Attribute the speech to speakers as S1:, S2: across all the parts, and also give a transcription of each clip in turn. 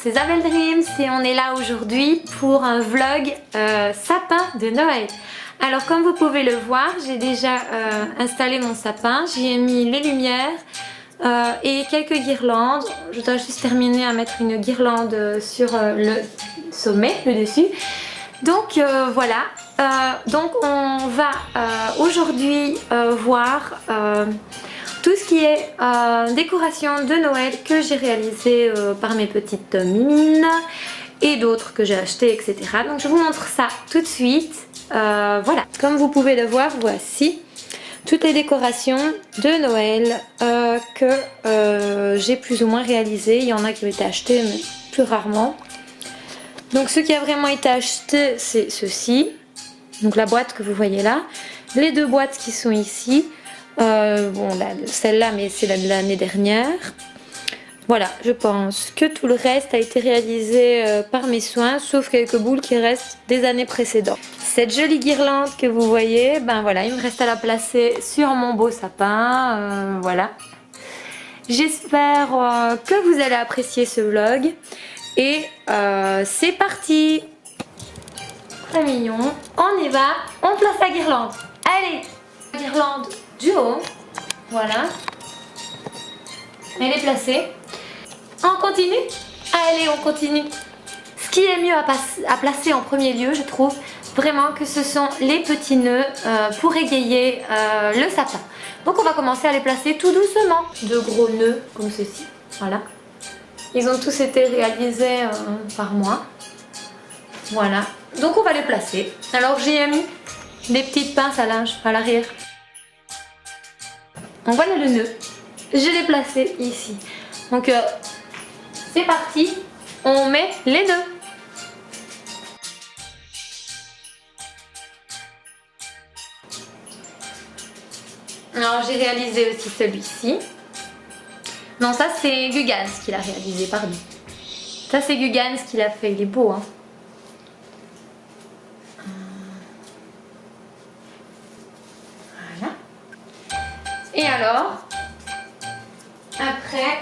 S1: c'est Isabelle Dreams et on est là aujourd'hui pour un vlog sapin de Noël. Alors comme vous pouvez le voir, j'ai déjà installé mon sapin, j'y ai mis les lumières et quelques guirlandes. Je dois juste terminer à mettre une guirlande sur le sommet, le dessus. Donc voilà, donc on va aujourd'hui voir tout ce qui est décoration de Noël que j'ai réalisé par mes petites mimines et d'autres que j'ai acheté, etc. Donc je vous montre ça tout de suite. Voilà, comme vous pouvez le voir, voici toutes les décorations de Noël que j'ai plus ou moins réalisées. Il y en a qui ont été achetées mais plus rarement. Donc ce qui a vraiment été acheté, c'est ceci. Donc la boîte que vous voyez là, les deux boîtes qui sont ici. Bon, celle-là, mais c'est de l'année dernière. Voilà, je pense que tout le reste a été réalisé par mes soins, sauf quelques boules qui restent des années précédentes. Cette jolie guirlande que vous voyez, ben voilà, il me reste à la placer sur mon beau sapin. Voilà. J'espère que vous allez apprécier ce vlog. Et c'est parti! Très mignon. On y va, on place la guirlande. Allez! La guirlande du haut, voilà, elle est placée. On continue? Allez, on continue. Ce qui est mieux à placer en premier lieu, je trouve vraiment que ce sont les petits nœuds pour égayer le sapin. Donc on va commencer à les placer tout doucement. De gros nœuds comme ceci, voilà. Ils ont tous été réalisés par moi. Voilà, donc on va les placer. Alors j'y ai mis des petites pinces à linge à l'arrière. Donc voilà le nœud, je l'ai placé ici. Donc c'est parti, on met les nœuds. Alors j'ai réalisé aussi celui-ci. Non, ça c'est Gugans qui l'a réalisé, pardon. Ça c'est Gugans qui l'a fait, il est beau hein. Et alors, après,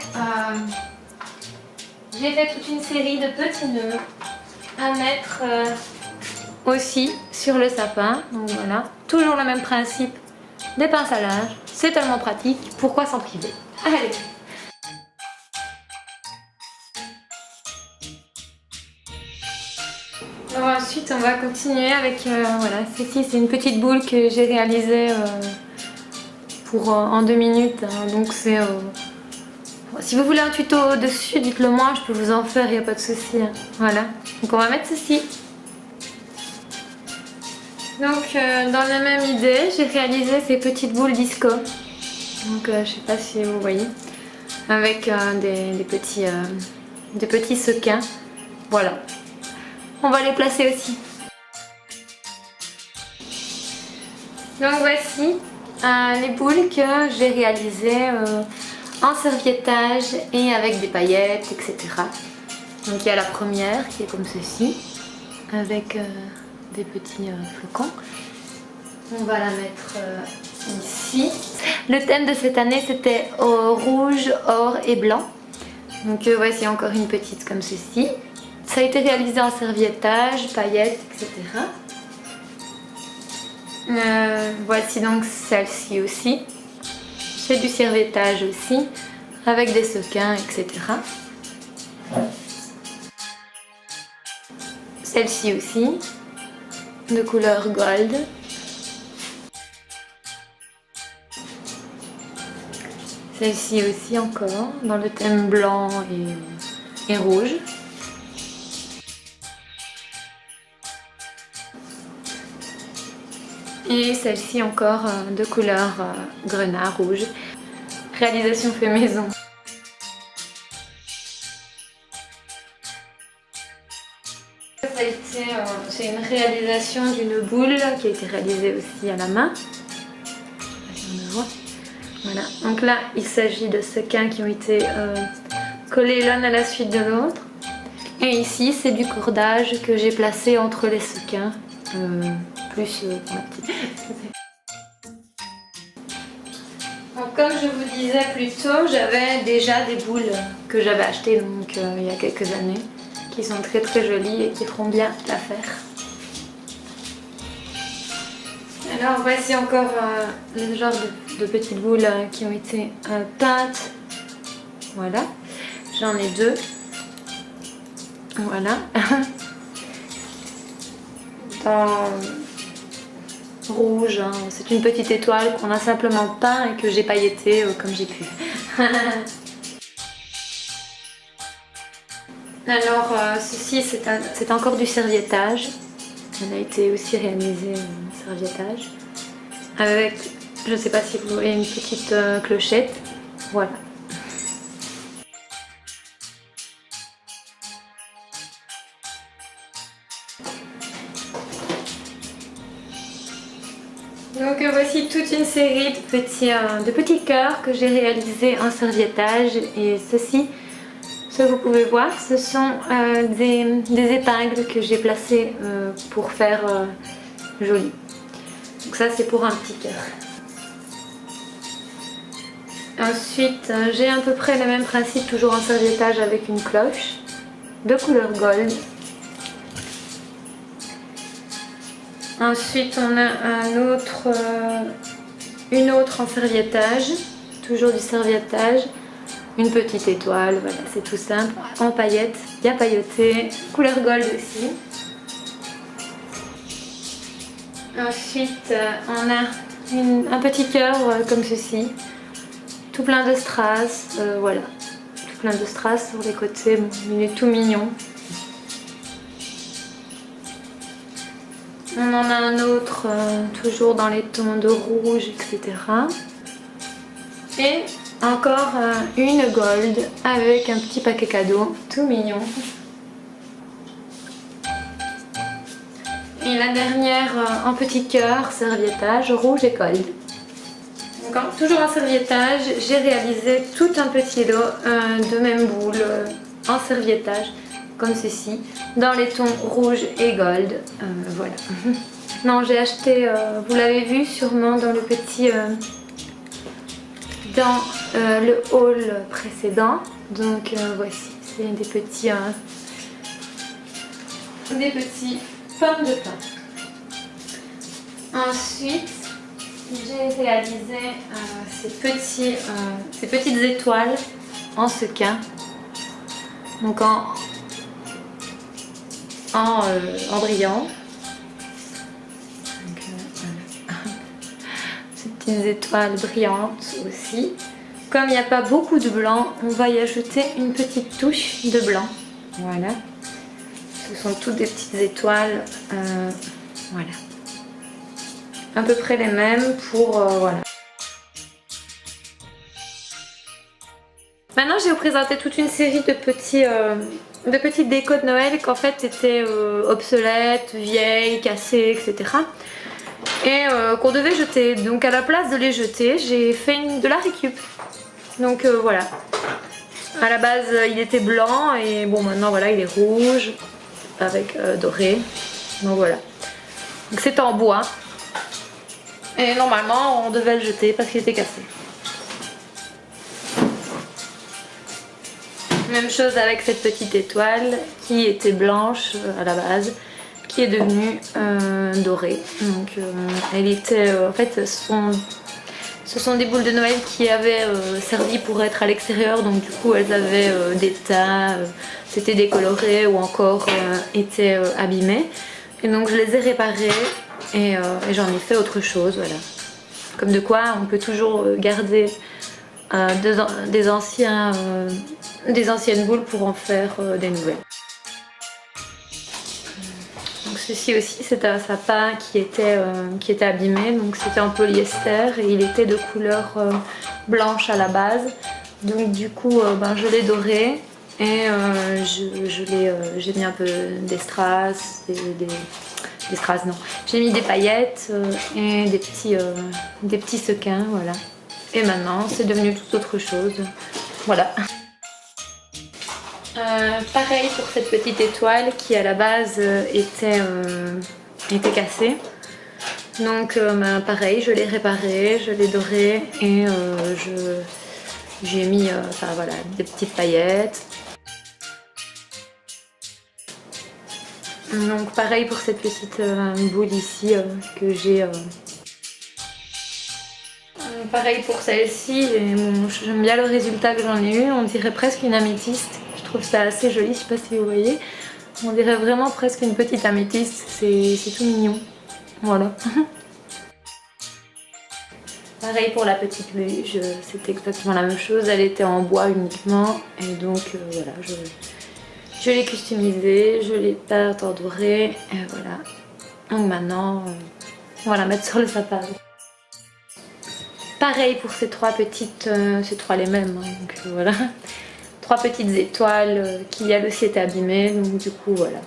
S1: j'ai fait toute une série de petits nœuds à mettre aussi sur le sapin. Donc voilà, toujours le même principe des pinces à linge. C'est tellement pratique, pourquoi s'en priver? Allez! Alors ensuite, on va continuer avec, voilà, ceci c'est une petite boule que j'ai réalisée en 2 minutes, hein. Donc c'est si vous voulez un tuto dessus, dites-le moi, je peux vous en faire, il n'y a pas de souci hein. Voilà, donc on va mettre ceci. Donc dans la même idée, j'ai réalisé ces petites boules disco. Donc je sais pas si vous voyez, avec des petits sequins. Voilà, on va les placer aussi. Donc voici les boules que j'ai réalisées en serviettage et avec des paillettes, etc. Donc il y a la première qui est comme ceci, avec des petits flocons. On va la mettre ici. Le thème de cette année c'était rouge, or et blanc. Donc voici encore une petite comme ceci. Ça a été réalisé en serviettage, paillettes, etc. Voici donc celle-ci aussi. C'est du serviettage aussi, avec des sequins, etc. Celle-ci aussi, de couleur gold. Celle-ci aussi encore, dans le thème blanc et rouge. Et celle-ci encore de couleur grenat rouge. Réalisation fait maison. C'est une réalisation d'une boule qui a été réalisée aussi à la main. Voilà. Donc là, il s'agit de sequins qui ont été collés l'un à la suite de l'autre. Et ici, c'est du cordage que j'ai placé entre les sequins. Plus pour la petite. Donc, comme je vous disais plus tôt, j'avais déjà des boules que j'avais acheté donc il y a quelques années, qui sont très très jolies et qui feront bien l'affaire. Alors voici encore le genre de petites boules qui ont été peintes. Voilà, j'en ai deux. Voilà. Dans rouge, hein. C'est une petite étoile qu'on a simplement peint et que j'ai pailleté comme j'ai pu. Alors ceci c'est encore du serviettage. On a été aussi réalisé en serviettage avec, je ne sais pas si vous voyez, une petite clochette. Voilà. Donc voici toute une série de petits cœurs que j'ai réalisés en serviettage, et ceci, ce que vous pouvez voir, ce sont des épingles que j'ai placées pour faire joli. Donc ça c'est pour un petit cœur. Ensuite j'ai à peu près le même principe, toujours en serviettage, avec une cloche de couleur gold. Ensuite on a une autre en serviettage, toujours du serviettage, une petite étoile, voilà, c'est tout simple, en paillettes, bien pailleté, couleur gold aussi. Ensuite on a un petit cœur comme ceci, tout plein de strass, voilà, tout plein de strass sur les côtés, bon, il est tout mignon. On en a un autre, toujours dans les tons de rouge, etc. Et encore une gold avec un petit paquet cadeau, tout mignon. Et la dernière en petit cœur, serviettage, rouge et gold. Donc, toujours en serviettage, j'ai réalisé tout un petit lot de même boule en serviettage, comme ceci, dans les tons rouge et gold. Voilà. Non, j'ai acheté, vous l'avez vu sûrement dans le petit, dans le haul précédent. Donc voici, c'est des petits pommes de pain. Ensuite, j'ai réalisé ces petites étoiles en sequin. Donc en brillant. Donc, voilà. Ces petites étoiles brillantes aussi. Comme il n'y a pas beaucoup de blanc, on va y ajouter une petite touche de blanc. Voilà. Ce sont toutes des petites étoiles. Voilà. À peu près les mêmes pour... voilà. Maintenant, je vais vous présenter toute une série de petites décos de Noël qu'en fait étaient obsolètes, vieilles, cassées, etc. Et qu'on devait jeter. Donc à la place de les jeter, j'ai fait de la récup. Donc voilà. À la base, il était blanc et bon, maintenant voilà, il est rouge avec doré. Donc voilà. Donc c'est en bois. Et normalement, on devait le jeter parce qu'il était cassé. Même chose avec cette petite étoile qui était blanche à la base, qui est devenue dorée. Donc elle était, en fait, ce sont des boules de Noël qui avaient servi pour être à l'extérieur, donc du coup elles avaient des tas, c'était décoloré ou encore étaient abîmées. Et donc je les ai réparées et j'en ai fait autre chose, voilà. Comme de quoi on peut toujours garder des anciennes boules pour en faire des nouvelles. Donc ceci aussi c'est un sapin qui était abîmé, donc c'était en polyester et il était de couleur blanche à la base. Donc du coup je l'ai doré et j'ai mis un peu des strass, des strass non, j'ai mis des paillettes et des petits sequins, voilà. Et maintenant c'est devenu tout autre chose, voilà. Pareil pour cette petite étoile qui à la base était cassée. Donc pareil, je l'ai réparée, je l'ai dorée et J'ai mis enfin, voilà, des petites paillettes. Donc pareil pour cette petite boule ici que j'ai. Pareil pour celle-ci, bon, j'aime bien le résultat que j'en ai eu. On dirait presque une améthyste. Je trouve ça assez joli, je sais pas si vous voyez. On dirait vraiment presque une petite améthyste, c'est tout mignon. Voilà. Pareil pour la petite luge, c'était exactement la même chose, elle était en bois uniquement et donc voilà, je l'ai customisée, je l'ai peinte en doré et voilà. Donc maintenant, on va la mettre sur le sapin. Pareil pour ces trois petites, ces trois les mêmes, hein, donc voilà. Trois petites étoiles qui elles aussi étaient abîmées, donc du coup voilà.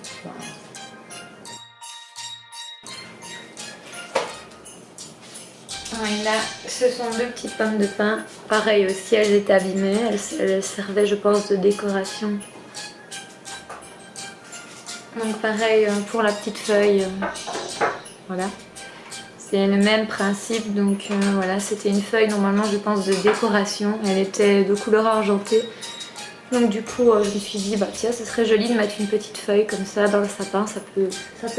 S1: Et là, ce sont deux petites pommes de pin. Pareil aussi, elles étaient abîmées. Elles servaient, je pense, de décoration. Donc pareil pour la petite feuille. Voilà. C'est le même principe. Donc voilà, c'était une feuille normalement, je pense, de décoration. Elle était de couleur argentée. Donc du coup, je me suis dit, bah tiens, ce serait joli de mettre une petite feuille comme ça dans le sapin. Ça peut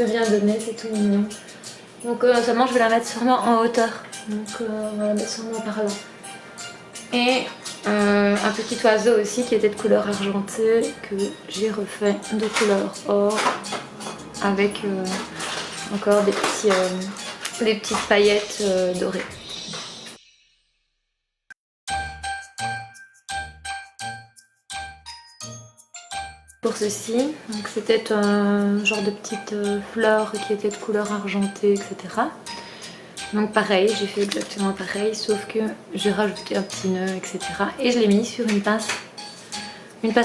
S1: bien donner, c'est tout mignon. Donc seulement, je vais la mettre sûrement en hauteur. Donc on va la mettre sûrement par là. Et un petit oiseau aussi qui était de couleur argentée que j'ai refait de couleur or avec encore des petites paillettes dorées. Pour ceci, c'était un genre de petite fleur qui était de couleur argentée, etc. Donc pareil, j'ai fait exactement pareil, sauf que j'ai rajouté un petit nœud, etc. Et je l'ai mis sur une pince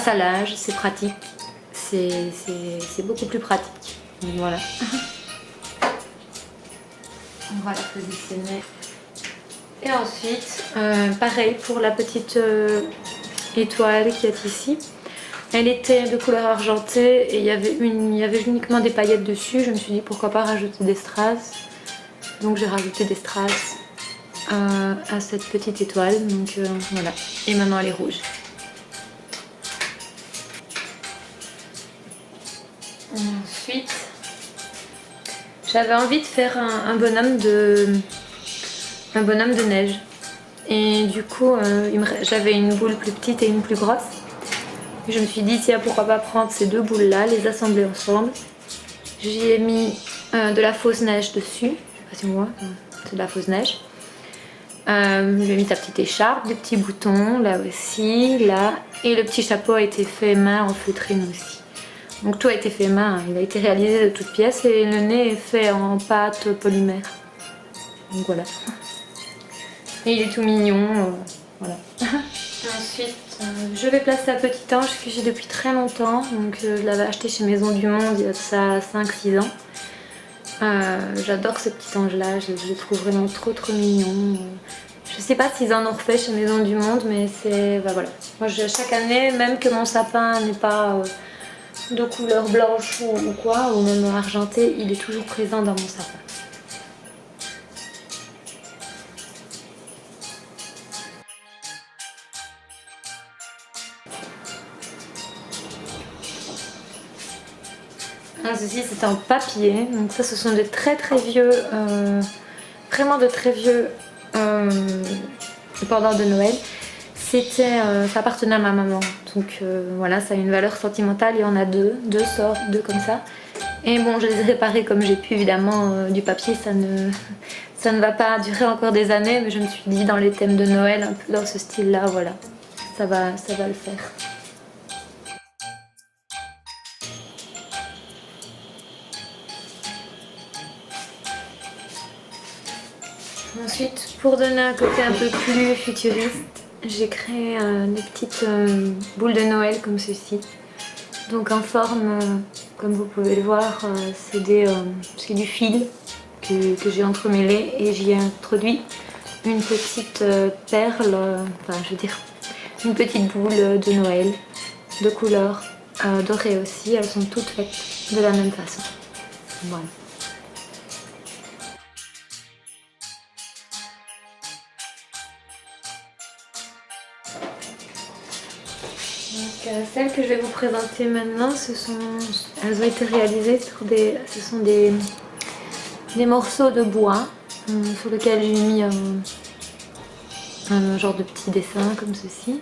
S1: à linge, c'est pratique, c'est beaucoup plus pratique. Donc voilà. On va la positionner. Et ensuite, pareil pour la petite étoile qui est ici. Elle était de couleur argentée et il y avait uniquement des paillettes dessus. Je me suis dit pourquoi pas rajouter des strass. Donc j'ai rajouté des strass à cette petite étoile. Donc voilà. Et maintenant elle est rouge. Ensuite, j'avais envie de faire un bonhomme de neige. Et du coup, j'avais une boule plus petite et une plus grosse. Et je me suis dit, tiens, pourquoi pas prendre ces deux boules-là, les assembler ensemble. J'y ai mis de la fausse neige dessus. Je sais pas si on voit, c'est de la fausse neige. J'ai mis sa petite écharpe, des petits boutons, là aussi, là. Et le petit chapeau a été fait main en feutrine aussi. Donc tout a été fait main, il a été réalisé de toutes pièces et le nez est fait en pâte polymère. Donc voilà. Et il est tout mignon, voilà. Ensuite, je vais placer la petite ange que j'ai depuis très longtemps. Donc je l'avais acheté chez Maison du Monde il y a de ça 5-6 ans. J'adore ce petit ange là, je le trouve vraiment trop mignon. Je sais pas s'ils en ont refait chez Maison du Monde, mais c'est... Bah voilà. Moi chaque année, même que mon sapin n'est pas de couleur blanche ou quoi, ou même argenté, il est toujours présent dans mon sapin. Ceci c'est en papier, donc ça ce sont des très vieux, vraiment de très vieux pendant de Noël. Ça appartenait à ma maman, donc voilà, ça a une valeur sentimentale. Il y en a deux sortes, deux comme ça. Et bon, je les ai réparés comme j'ai pu, évidemment, du papier ça ne va pas durer encore des années, mais je me suis dit dans les thèmes de Noël, un peu dans ce style là, voilà, ça va le faire. Ensuite, pour donner un côté un peu plus futuriste, j'ai créé des petites boules de Noël comme ceci. Donc en forme, comme vous pouvez le voir, c'est du fil que j'ai entremêlé et j'y ai introduit une petite perle, enfin je veux dire une petite boule de Noël de couleur dorée aussi. Elles sont toutes faites de la même façon. Voilà. Donc, celles que je vais vous présenter maintenant, elles ont été réalisées sur ce sont des morceaux de bois sur lesquels j'ai mis un genre de petit dessin comme ceci,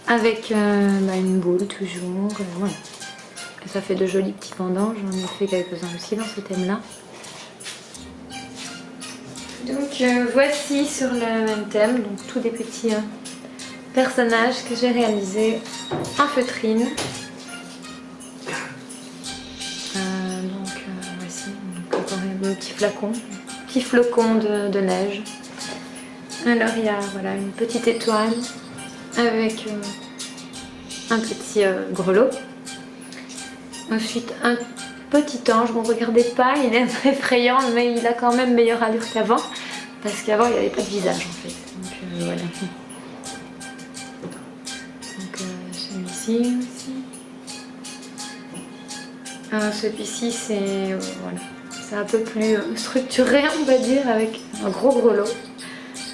S1: avec une boule toujours, voilà. Et ça fait de jolis petits pendants, j'en ai fait quelques-uns aussi dans ce thème-là. Donc voici sur le même thème, donc tous des petits personnages que j'ai réalisés en feutrine. Voici encore un petit flocon de neige. Alors il y a voilà, une petite étoile avec un petit grelot. Ensuite un petit ange, bon regardez pas, il est un peu effrayant mais il a quand même meilleure allure qu'avant. Parce qu'avant il n'y avait pas de visage en fait. Donc voilà. Donc celui-ci aussi. Celui-ci c'est voilà. C'est un peu plus structuré on va dire, avec un gros grelot.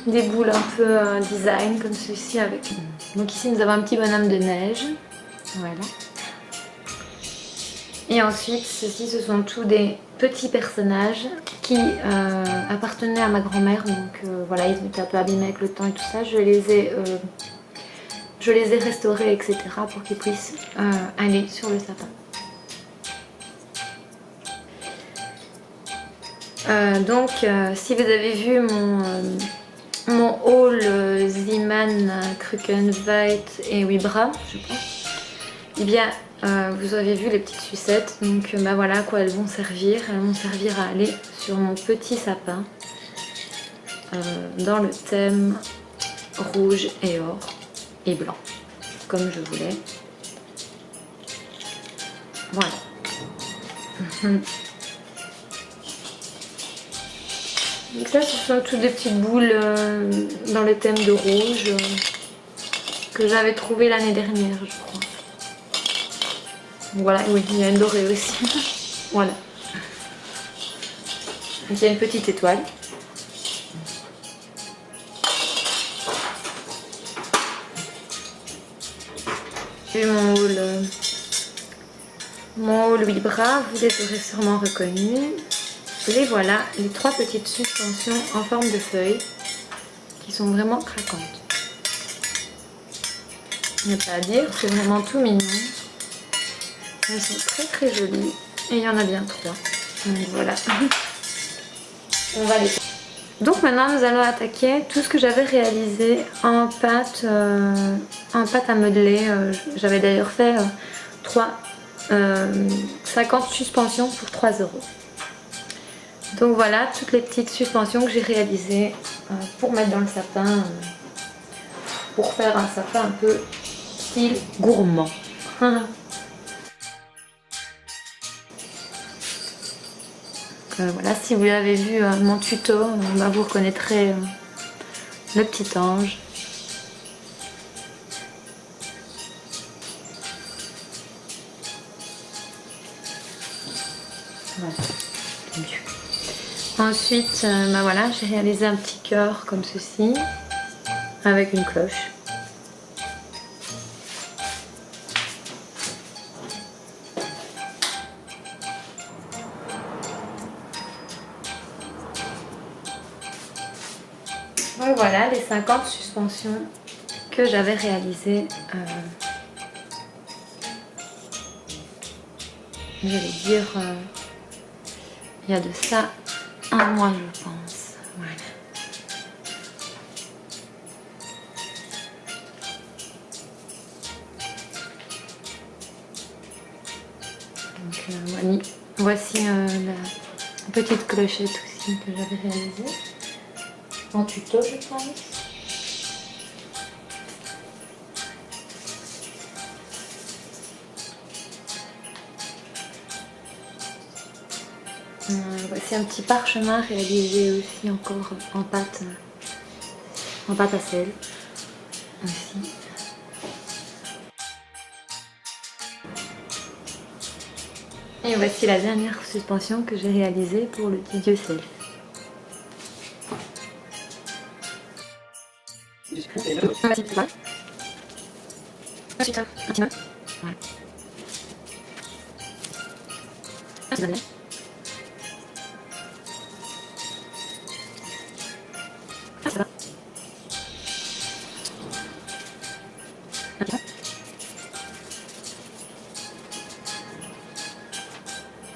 S1: Des boules un peu design comme ceci avec. Donc ici nous avons un petit bonhomme de neige. Voilà. Et ensuite, ceci, ce sont tous des petits personnages qui appartenaient à ma grand-mère. Donc voilà, ils étaient un peu abîmés avec le temps et tout ça. Je les ai restaurés, etc. pour qu'ils puissent aller sur le sapin. Si vous avez vu mon haul Zeeman, Krukenweit et Wibra, je pense, eh bien vous avez vu les petites sucettes, donc voilà à quoi elles vont servir. Elles vont servir à aller sur mon petit sapin dans le thème rouge et or et blanc, comme je voulais. Voilà. Donc ça, ce sont toutes des petites boules dans le thème de rouge que j'avais trouvé l'année dernière, je crois. Voilà, oui, il y a une dorée aussi. Voilà. Donc, il y a une petite étoile. Et mon haul Wibra, vous les aurez sûrement reconnus. Et voilà les trois petites suspensions en forme de feuilles qui sont vraiment craquantes. Il n'y a pas à dire, c'est vraiment tout mignon. Elles sont très très jolies et il y en a bien trois. Donc voilà. On va les... Donc maintenant nous allons attaquer tout ce que j'avais réalisé en pâte à modeler. J'avais d'ailleurs fait 50 suspensions pour 3 €. Donc voilà toutes les petites suspensions que j'ai réalisées pour mettre dans le sapin, pour faire un sapin un peu style gourmand. Voilà, si vous avez vu mon tuto, vous reconnaîtrez le petit ange. Voilà. Ensuite, voilà, j'ai réalisé un petit cœur comme ceci, avec une cloche. Donc voilà les 50 suspensions que j'avais réalisées, je vais dire, il y a de ça un mois je pense. Voilà. Donc voici la petite clochette aussi que j'avais réalisée. En tuto je pense. Voici un petit parchemin réalisé aussi encore en pâte à sel aussi. Et voici la dernière suspension que j'ai réalisée pour le petit dieu self. Ensuite, un petit nœud. Voilà. Un petit nœud. Ah, ça va. Un petit nœud.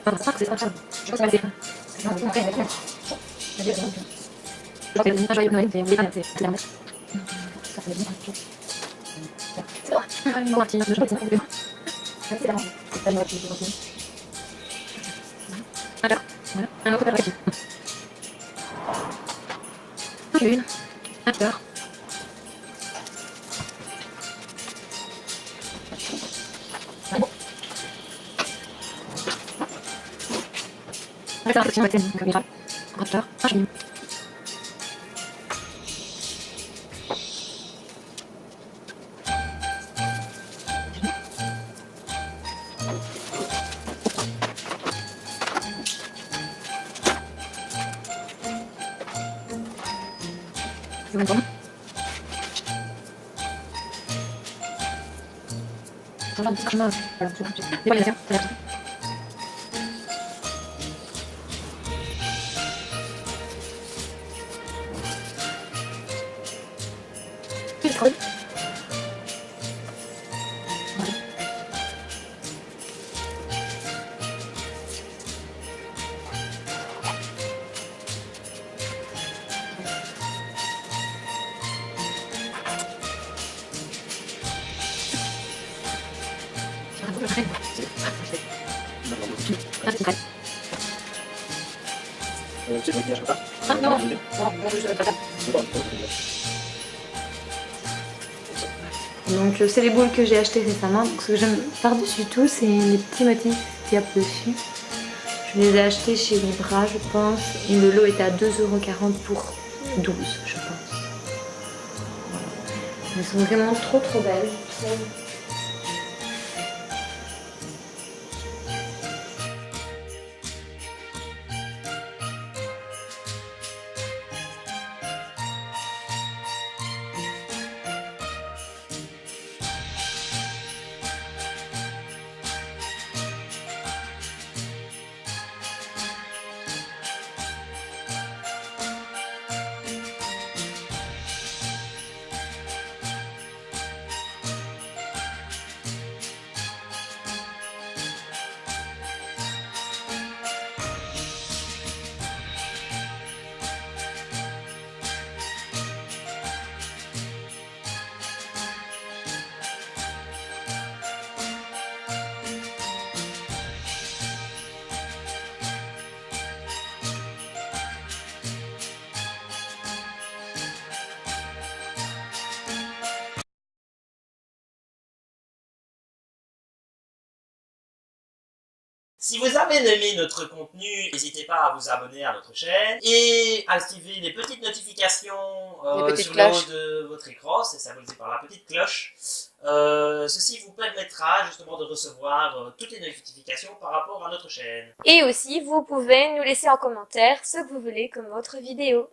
S1: Ah, ça, c'est pas grave. Je pense que c'est non, c'est après, d'accord. Je pense que c'est un joyeux Noël, c'est la messe. Ça fait bien. C'est bon. Un petit nœud. Je crois que c'est bon. C'est la messe. C'est pas une autre chose. Alors, voilà. Un autre papier. Une. Un cœur. On va faire un section avec une caméra. Un rapteur. Un chemine. C'est bon. On va un petit crème. Voilà, c'est bon. C'est pas les affaires. C'est la petite. Puis je creuse. Voilà. Un peu de crème. Un petit crème. Ah non. Donc c'est les boules que j'ai achetées récemment. Donc, ce que j'aime par-dessus tout, c'est les petits motifs qu'il y a dessus. Je les ai achetés chez Libra, je pense. Et le lot était à 2,40 € pour 12, je pense. Voilà. Elles sont vraiment trop belles.
S2: Si vous avez aimé notre contenu, n'hésitez pas à vous abonner à notre chaîne et à activer les petites notifications sur le haut de votre écran, c'est symbolisé par la petite cloche. Ceci vous permettra justement de recevoir toutes les notifications par rapport à notre chaîne.
S1: Et aussi, vous pouvez nous laisser en commentaire ce que vous voulez comme autre vidéo.